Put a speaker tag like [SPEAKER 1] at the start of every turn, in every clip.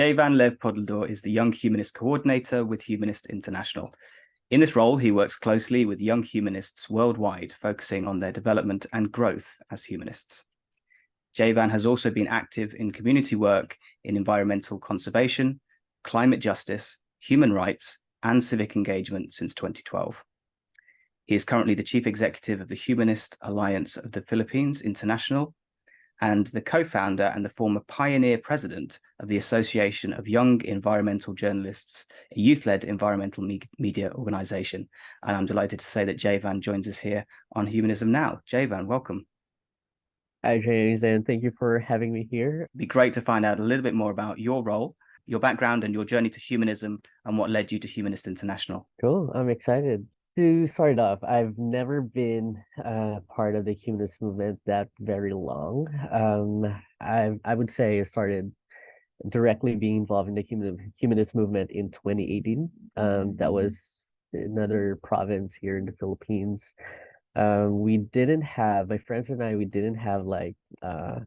[SPEAKER 1] Javan Lev Poblador is the Young Humanist Coordinator with Humanist International. In this role, he works closely with young humanists worldwide, focusing on their development and growth as humanists. Javan has also been active in community work in environmental conservation, climate justice, human rights, and civic engagement since 2012. He is currently the Chief Executive of the Humanist Alliance of the Philippines International and the co-founder and the former pioneer president of the Association of Young Environmental Journalists, a youth-led environmental media organization. And I'm delighted to say that Javan joins us here on Humanism Now. Javan, welcome.
[SPEAKER 2] Hi, James, and thank you for having me here.
[SPEAKER 1] It'd be great to find out a little bit more about your role, your background, and your journey to humanism, and what led you to Humanist International.
[SPEAKER 2] Cool, I'm excited. To start off, I've never been part of the humanist movement that very long. I would say I started directly being involved in the humanist movement in 2018. That was another province here in the Philippines. We didn't have, my friends and I, we didn't have like a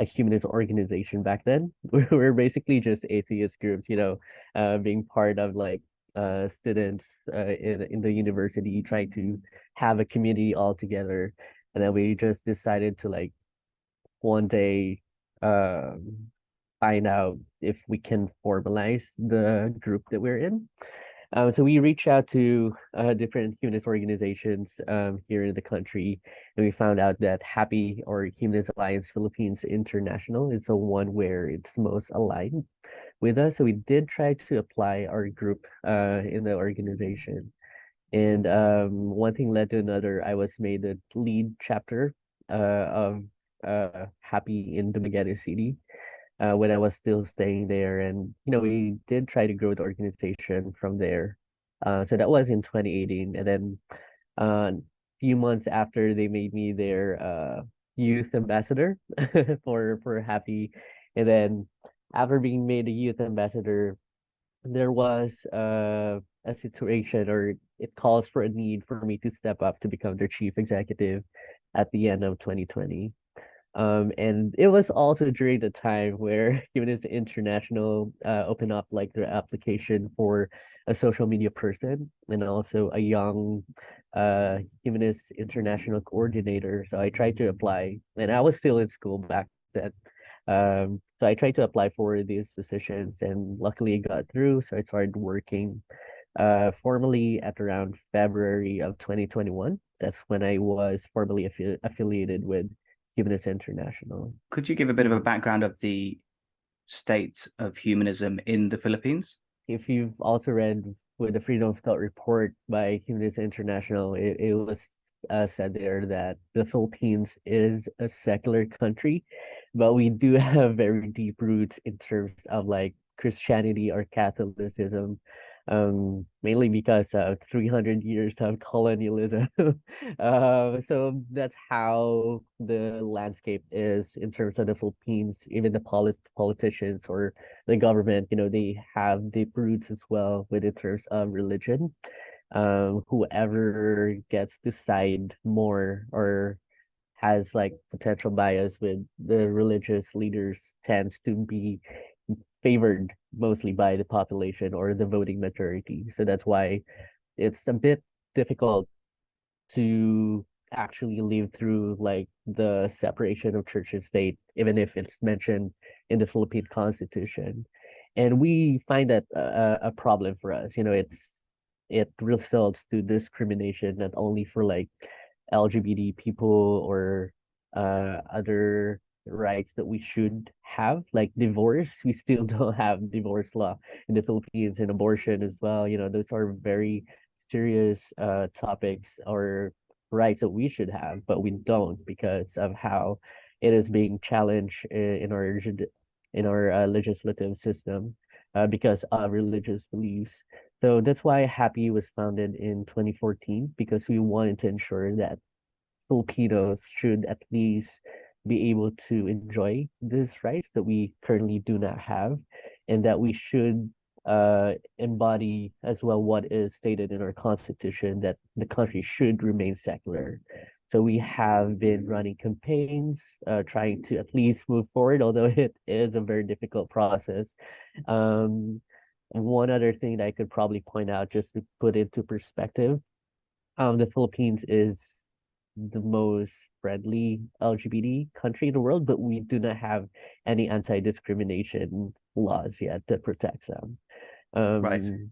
[SPEAKER 2] humanist organization back then. We were basically just atheist groups, being part of like students in the university, trying to have a community all together. And then we just decided to like one day find out if we can formalize the group that we're in. So we reached out to different humanist organizations here in the country, and we found out that HAPI, or Humanist Alliance Philippines International, is the one where it's most aligned with us. So we did try to apply our group in the organization. And one thing led to another. I was made the lead chapter of HAPI in Dumaguete City when I was still staying there. And, we did try to grow the organization from there. So that was in 2018. And then a few months after, they made me their youth ambassador for HAPI. And then after being made a youth ambassador, there was a situation, or it calls for a need for me to step up to become their chief executive at the end of 2020. And it was also during the time where Humanist International opened up like their application for a social media person and also a young Humanist International coordinator. So I tried to apply, and I was still in school back then. So I tried to apply for these positions, and luckily it got through. So I started working formally at around February of 2021. That's when I was formally affiliated with Humanist International.
[SPEAKER 1] Could you give a bit of a background of the state of humanism in the Philippines?
[SPEAKER 2] If you've also read with the Freedom of Thought report by Humanist International, it was said there that the Philippines is a secular country, but we do have very deep roots in terms of like Christianity or Catholicism, mainly because of 300 years of colonialism. So that's how the landscape is in terms of the Philippines. Even the politicians or the government, they have deep roots as well with in terms of religion. Whoever gets to side more or has like potential bias with the religious leaders tends to be favored mostly by the population or the voting majority. So that's why it's a bit difficult to actually live through like the separation of church and state, even if it's mentioned in the Philippine Constitution. And we find that a problem for us. It results to discrimination not only for like LGBT people or other rights that we should have, like divorce. We still don't have divorce law in the Philippines, and abortion as well. Those are very serious topics or rights that we should have, but we don't because of how it is being challenged in our legislative system because of religious beliefs. So that's why HAPI was founded in 2014, because we wanted to ensure that Filipinos should at least be able to enjoy these rights that we currently do not have, and that we should embody as well what is stated in our constitution, that the country should remain secular. So we have been running campaigns, trying to at least move forward, although it is a very difficult process. Um, One other thing that I could probably point out, just to put into perspective, the Philippines is the most friendly LGBT country in the world, but we do not have any anti-discrimination laws yet that protects them.
[SPEAKER 1] Right.
[SPEAKER 2] Um,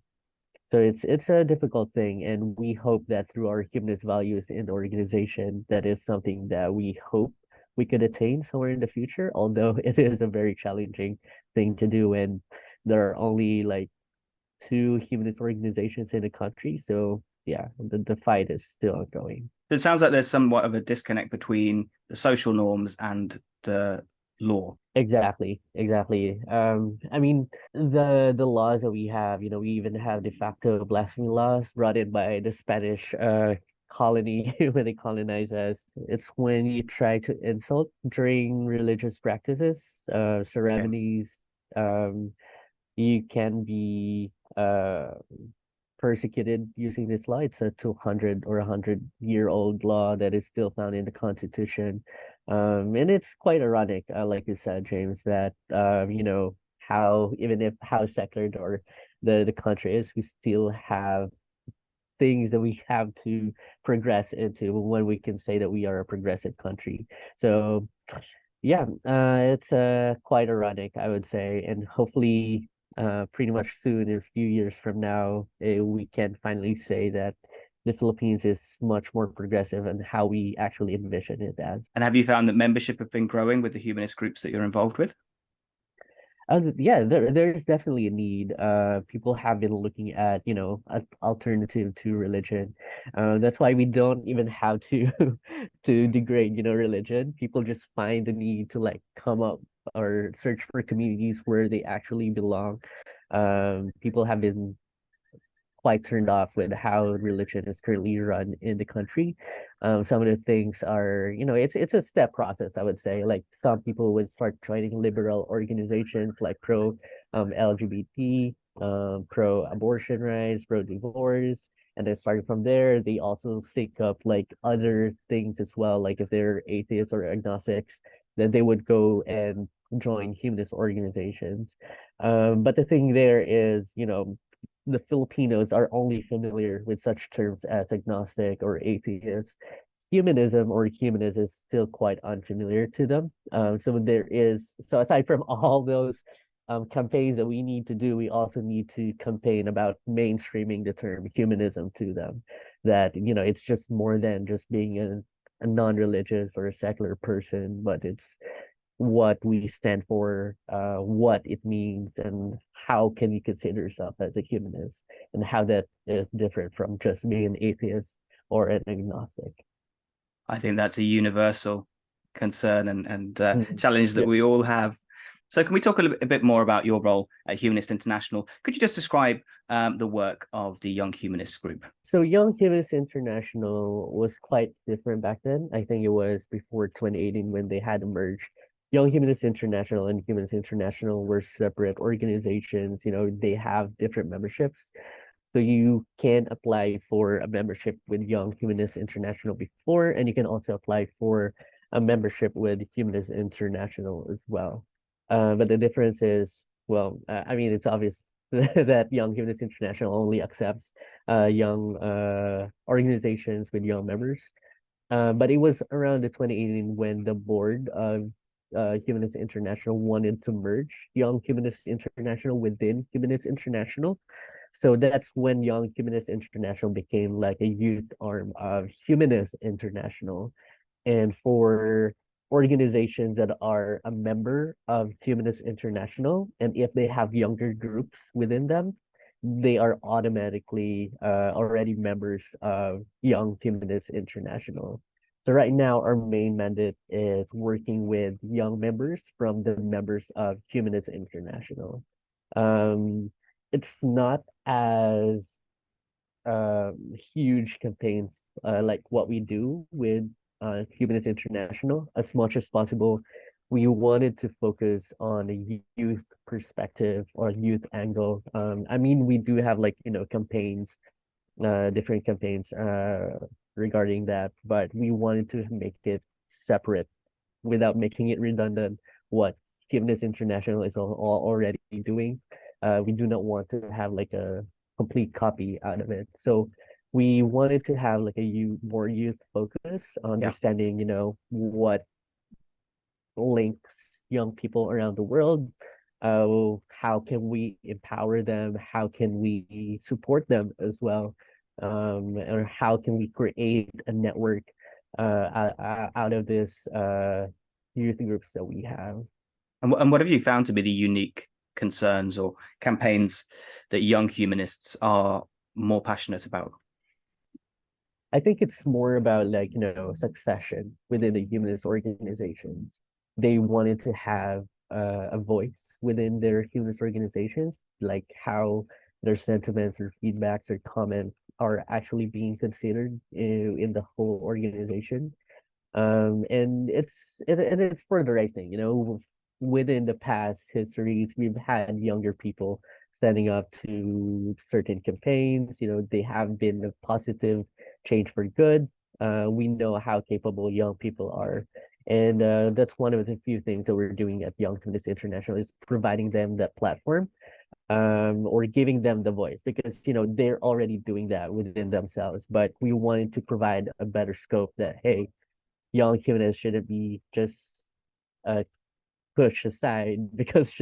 [SPEAKER 2] so it's a difficult thing, and we hope that through our humanist values in the organization, that is something that we hope we could attain somewhere in the future. Although it is a very challenging thing to do, and there are only like two humanist organizations in the country. So yeah, the fight is still ongoing.
[SPEAKER 1] It sounds like there's somewhat of a disconnect between the social norms and the law.
[SPEAKER 2] Exactly, exactly. I mean, the laws that we have, we even have de facto blasphemy laws brought in by the Spanish colony when they colonized us. It's when you try to insult during religious practices,
[SPEAKER 1] Yeah.
[SPEAKER 2] ceremonies, um, you can be persecuted using this law. It's a 200 or 100-year-old law that is still found in the Constitution. And it's quite ironic, like you said, James, that how even if how secular or the country is, we still have things that we have to progress into when we can say that we are a progressive country. So yeah, it's quite ironic, I would say, and hopefully, pretty much soon, in a few years from now, we can finally say that the Philippines is much more progressive and how we actually envision it as.
[SPEAKER 1] And have you found that membership have been growing with the humanist groups that you're involved with?
[SPEAKER 2] Yeah, there's definitely a need. People have been looking at, an alternative to religion. That's why we don't even have to to degrade, religion. People just find the need to like come up or search for communities where they actually belong. People have been quite turned off with how religion is currently run in the country. Some of the things are, it's a step process, I would say. Like some people would start joining liberal organizations like pro LGBT, pro abortion rights, pro divorce. And then starting from there, they also sync up like other things as well. Like if they're atheists or agnostics, then they would go and join humanist organizations. But the thing there is, the Filipinos are only familiar with such terms as agnostic or atheist. Humanism or humanist is still quite unfamiliar to them. So aside from all those campaigns that we need to do, we also need to campaign about mainstreaming the term humanism to them. That, it's just more than just being a non-religious or a secular person, but it's what we stand for, what it means, and how can you consider yourself as a humanist, and how that is different from just being an atheist or an agnostic.
[SPEAKER 1] I think that's a universal concern and
[SPEAKER 2] Mhm.
[SPEAKER 1] challenge that
[SPEAKER 2] Yeah.
[SPEAKER 1] we all have. So, can we talk a bit more about your role at Humanist International? Could you just describe the work of the Young Humanists group?
[SPEAKER 2] So Young Humanists International was quite different back then. I think it was before 2018 when they had merged. Young Humanists International and Humanists International were separate organizations. They have different memberships. So you can apply for a membership with Young Humanists International before, and you can also apply for a membership with Humanists International as well. But the difference is, well, I mean, it's obvious that Young Humanists International only accepts young organizations with young members. But it was around the 2018 when the board of Humanists International wanted to merge Young Humanists International within Humanists International. So that's when Young Humanists International became like a youth arm of Humanists International. And for organizations that are a member of Humanists International, and if they have younger groups within them, they are automatically already members of Young Humanists International. So right now, our main mandate is working with young members from the members of Humanists International. Um, it's not as huge campaigns like what we do with Humanists International. As much as possible, we wanted to focus on a youth perspective or youth angle. I mean, we do have like, campaigns, different campaigns. regarding that, but we wanted to make it separate without making it redundant what Humanist International is all already doing. We do not want to have like a complete copy out of it. So we wanted to have like a more youth focus,
[SPEAKER 1] Yeah.
[SPEAKER 2] understanding, what links young people around the world. How can we empower them? How can we support them as well? Or how can we create a network out of this youth groups that we have?
[SPEAKER 1] And what have you found to be the unique concerns or campaigns that young humanists are more passionate about?
[SPEAKER 2] I think it's more about like, succession within the humanist organizations. They wanted to have a voice within their humanist organizations, like how their sentiments or feedbacks or comments are actually being considered in the whole organization. And it's for the right thing, within the past histories, we've had younger people standing up to certain campaigns. They have been a positive change for good. We know how capable young people are. And that's one of the few things that we're doing at Young Feminist International is providing them that platform, or giving them the voice because, they're already doing that within themselves. But we wanted to provide a better scope that, hey, young humanists shouldn't be just uh, pushed aside because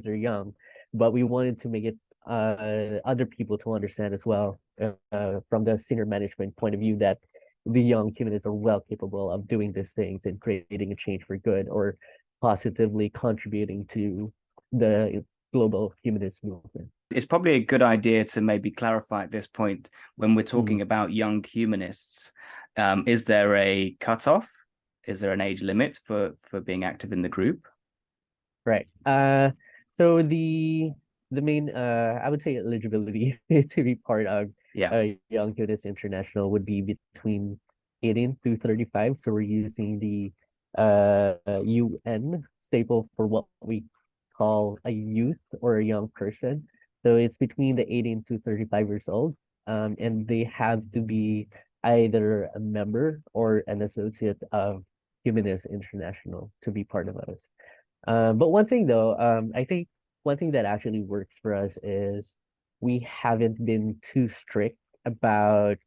[SPEAKER 2] they're young, but we wanted to make it other people to understand as well, from the senior management point of view, that the young humanists are well capable of doing these things and creating a change for good or positively contributing to the global humanist movement.
[SPEAKER 1] It's probably a good idea to maybe clarify at this point when we're talking
[SPEAKER 2] Mhm.
[SPEAKER 1] about young humanists. Is there a cutoff? Is there an age limit for being active in the group?
[SPEAKER 2] Right. So the main I would say eligibility to be part of
[SPEAKER 1] Yeah.
[SPEAKER 2] Young Humanist International would be between 18 to 35. So we're using the UN staple for what we call a youth or a young person. So it's between the 18 to 35 years old. And they have to be either a member or an associate of Humanist International to be part of us. But one thing though, I think one thing that actually works for us is we haven't been too strict about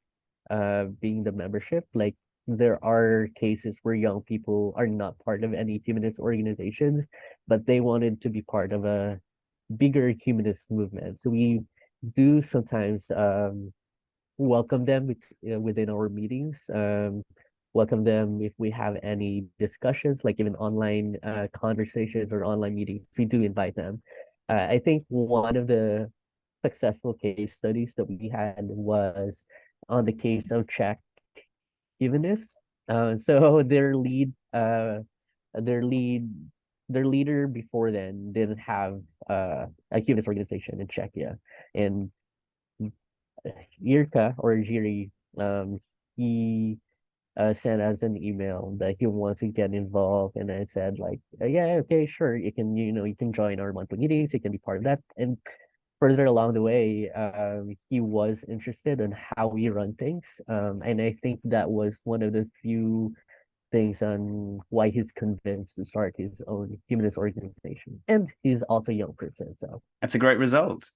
[SPEAKER 2] being the membership. Like there are cases where young people are not part of any humanist organizations, but they wanted to be part of a bigger humanist movement. So we do sometimes welcome them within our meetings. Welcome them if we have any discussions, like even online conversations or online meetings. We do invite them. I think one of the successful case studies that we had was on the case of Czech humanists. So their lead, their leader before then didn't have a humanist organization in Czechia, and Yirka or Jiri, he sent us an email that he wants to get involved, and I said like, yeah, okay, sure, you can join our monthly meetings, you can be part of that. And further along the way, he was interested in how we run things, and I think that was one of the few things on why he's convinced to start his own humanist organization. And he's also a young person, so
[SPEAKER 1] That's a great result.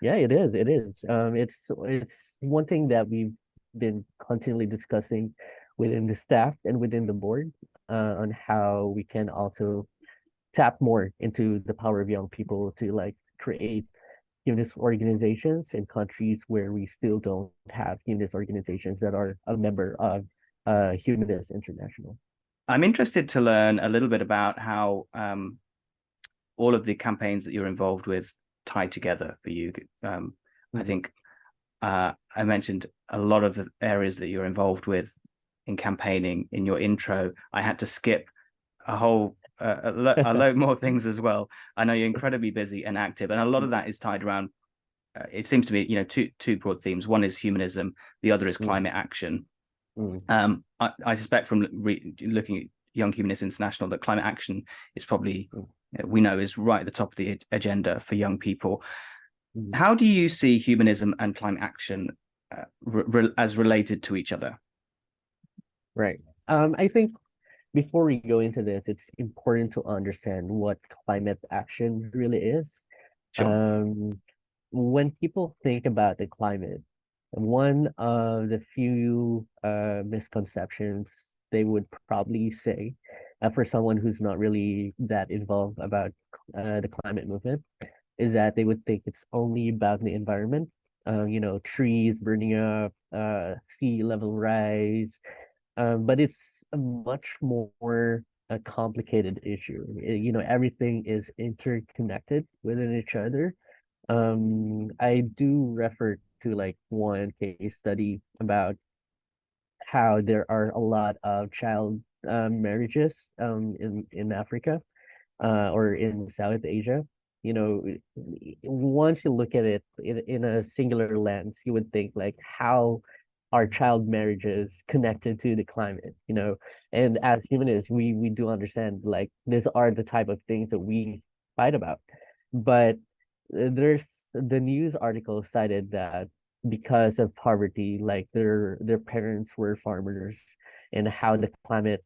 [SPEAKER 2] yeah, it is. It is. It's one thing that we've been continually discussing within the staff and within the board, on how we can also tap more into the power of young people to like create humanist organizations in countries where we still don't have humanist organizations that are a member of Humanist International.
[SPEAKER 1] I'm interested to learn a little bit about how all of the campaigns that you're involved with tie together for you. I think I mentioned a lot of the areas that you're involved with in campaigning in your intro. I had to skip a whole a load more things as well. I know you're incredibly busy and active, and a lot of that is tied around. It seems to be, two broad themes. One is humanism, the other is climate action. I suspect from looking at Young Humanists International that climate action is probably, we know, is right at the top of the agenda for young people. How do you see humanism and climate action as related to each other?
[SPEAKER 2] Right. I think before we go into this, it's important to understand what climate action really is.
[SPEAKER 1] Sure.
[SPEAKER 2] Um, when people think about the climate, one of the few misconceptions they would probably say, for someone who's not really that involved about the climate movement, is that they would think it's only about the environment. Trees burning up, sea level rise, but it's a much more a complicated issue. Everything is interconnected within each other. I do refer to like one case study about how there are a lot of child marriages in Africa or in South Asia. You know, once you look at it in a singular lens, you would think like how are child marriages connected to the climate, And as humanists, we do understand like these are the type of things that we fight about. But there's the news article cited that because of poverty, like their parents were farmers and how the climate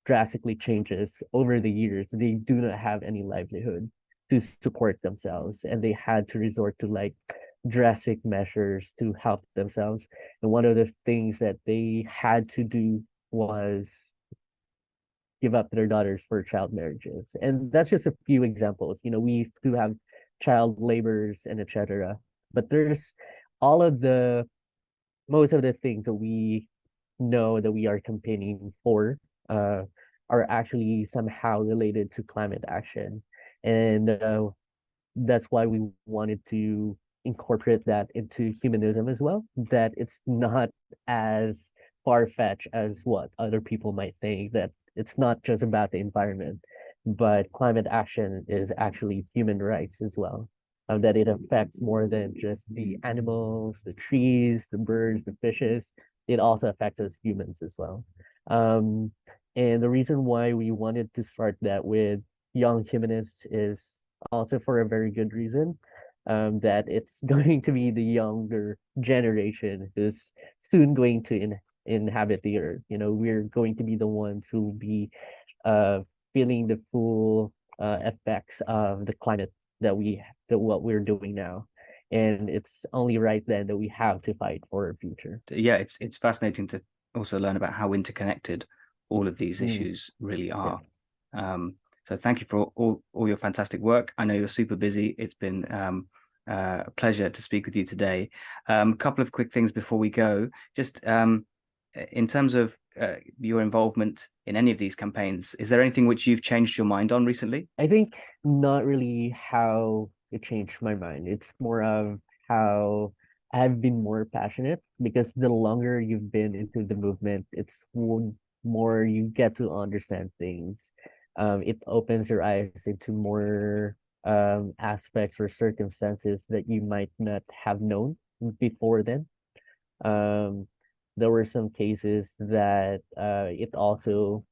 [SPEAKER 2] drastically changes over the years, they do not have any livelihood to support themselves, and they had to resort to like drastic measures to help themselves. And one of the things that they had to do was give up their daughters for child marriages. And that's just a few examples. We do have child laborers and etc. But there's all of the most of the things that we know that we are campaigning for uh, are actually somehow related to climate action. And that's why we wanted to incorporate that into humanism as well, that it's not as far-fetched as what other people might think, that it's not just about the environment, but climate action is actually human rights as well. That it affects more than just the animals, the trees, the birds, the fishes. It also affects us humans as well. Um, and the reason why we wanted to start that with young humanists is also for a very good reason. That it's going to be the younger generation who's soon going to inhabit the earth. We're going to be the ones who will be uh, feeling the full effects of the climate that what we're doing now. And it's only right then that we have to fight for our future.
[SPEAKER 1] Yeah, it's fascinating to also learn about how interconnected all of these
[SPEAKER 2] Mm,
[SPEAKER 1] issues really
[SPEAKER 2] yeah.
[SPEAKER 1] are. So thank you for all your fantastic work. I know you're super busy. It's been a pleasure to speak with you today. A couple of quick things before we go. Just in terms of your involvement in any of these campaigns, is there anything which you've changed your mind on recently?
[SPEAKER 2] I think not really how it changed my mind. It's more of how I've been more passionate because the longer you've been into the movement, it's more you get to understand things. It opens your eyes into more aspects or circumstances that you might not have known before then. Um, there were some cases that it also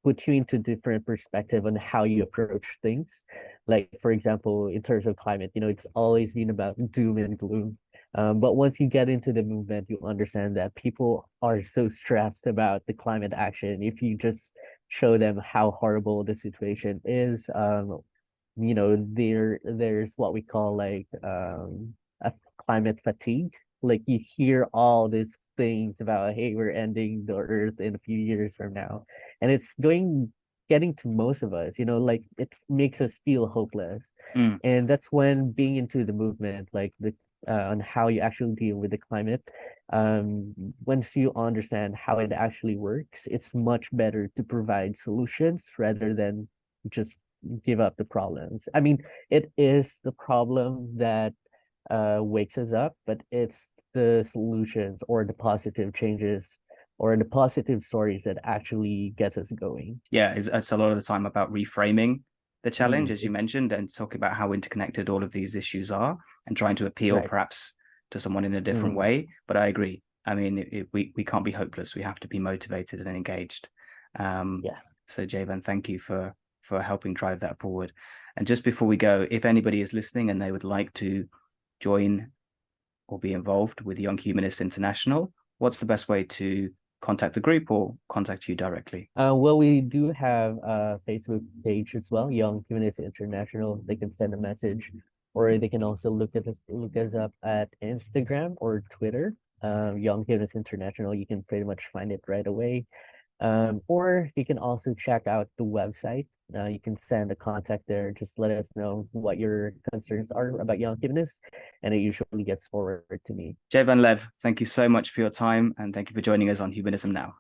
[SPEAKER 2] put you into different perspective on how you approach things. Like for example, in terms of climate, it's always been about doom and gloom. But once you get into the movement, you understand that people are so stressed about the climate action. If you just show them how horrible the situation is, there's what we call like a climate fatigue. Like you hear all these things about, hey, we're ending the earth in a few years from now, and it's getting to most of us. Like it makes us feel hopeless,
[SPEAKER 1] Mm.
[SPEAKER 2] and that's when being into the movement, like the on how you actually deal with the climate. Once you understand how it actually works, it's much better to provide solutions rather than just give up the problems. I mean, it is the problem that wakes us up, but it's the solutions or the positive changes or the positive stories that actually gets us going.
[SPEAKER 1] Yeah, it's a lot of the time about reframing the challenge,
[SPEAKER 2] Mm,
[SPEAKER 1] as you mentioned, and talking about how interconnected all of these issues are and trying to appeal
[SPEAKER 2] right.
[SPEAKER 1] perhaps to someone in a different
[SPEAKER 2] Mm,
[SPEAKER 1] way. But I agree. I mean, we can't be hopeless. We have to be motivated and engaged. Um,
[SPEAKER 2] yeah.
[SPEAKER 1] so Javan, thank you for helping drive that forward. And just before we go, if anybody is listening and they would like to join or be involved with Young Humanists International, what's the best way to contact the group or contact you directly?
[SPEAKER 2] Well, we do have a Facebook page as well, Young Humanists International. They can send a message, or they can also look us up at Instagram or Twitter. Young Humanists International. You can pretty much find it right away. Or you can also check out the website. You can send a contact there. Just let us know what your concerns are about Young Humanists, and it usually gets forwarded to me.
[SPEAKER 1] Javan Lev, thank you so much for your time, and thank you for joining us on Humanism Now.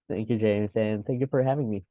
[SPEAKER 2] Thank you, James, and thank you for having me.